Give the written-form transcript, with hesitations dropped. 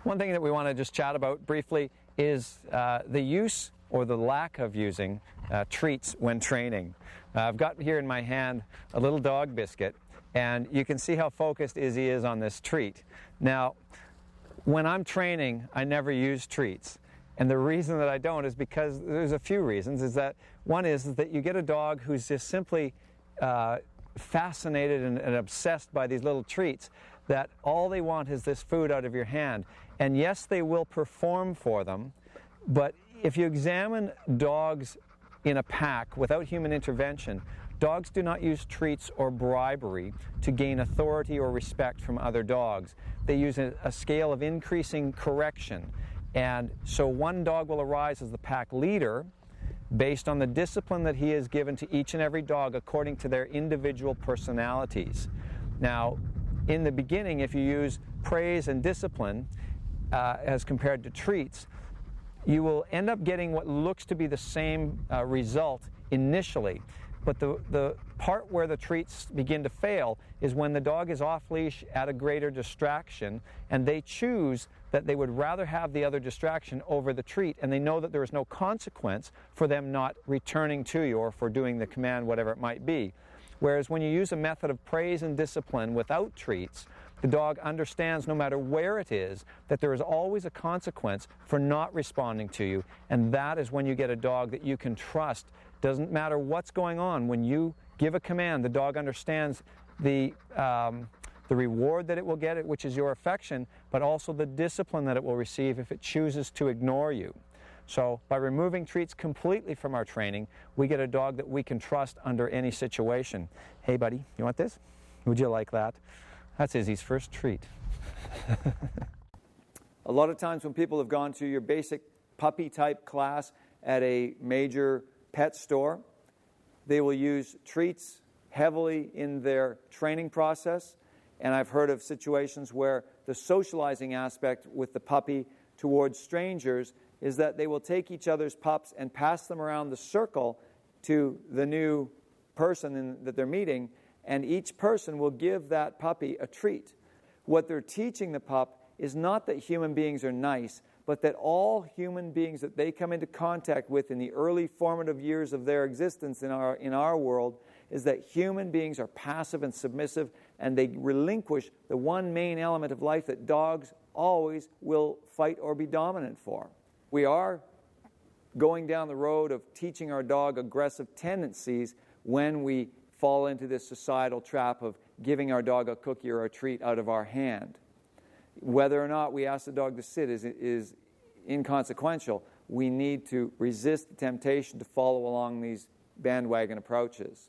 One thing that we want to just chat about briefly is the use or the lack of using treats when training. I've got here in my hand a little dog biscuit, and you can see how focused Izzy is on this treat. Now, when I'm training, I never use treats. And the reason that I don't is because there's a few reasons. Is that one is that you get a dog who's just simply fascinated and obsessed by these little treats, that all they want is this food out of your hand. And yes, they will perform for them, but if you examine dogs in a pack without human intervention, dogs do not use treats or bribery to gain authority or respect from other dogs. They use a scale of increasing correction. And so one dog will arise as the pack leader based on the discipline that he has given to each and every dog according to their individual personalities. Now, in the beginning, if you use praise and discipline as compared to treats, you will end up getting what looks to be the same result initially. But the part where the treats begin to fail is when the dog is off-leash at a greater distraction, and they choose that they would rather have the other distraction over the treat, and they know that there is no consequence for them not returning to you or for doing the command, whatever it might be. Whereas when you use a method of praise and discipline without treats, the dog understands, no matter where it is, that there is always a consequence for not responding to you, and that is when you get a dog that you can trust. Doesn't matter what's going on. When you give a command, the dog understands the reward that it will get, which is your affection, but also the discipline that it will receive if it chooses to ignore you. So by removing treats completely from our training, we get a dog that we can trust under any situation. Hey buddy, you want this? Would you like that? That's Izzy's first treat. A lot of times when people have gone to your basic puppy type class at a major pet store, they will use treats heavily in their training process. And I've heard of situations where the socializing aspect with the puppy towards strangers is that they will take each other's pups and pass them around the circle to the new person that they're meeting, and each person will give that puppy a treat. What they're teaching the pup is not that human beings are nice, but that all human beings that they come into contact with in the early formative years of their existence in our world is that human beings are passive and submissive, and they relinquish the one main element of life that dogs always will fight or be dominant for. We are going down the road of teaching our dog aggressive tendencies when we fall into this societal trap of giving our dog a cookie or a treat out of our hand. Whether or not we ask the dog to sit is inconsequential. We need to resist the temptation to follow along these bandwagon approaches.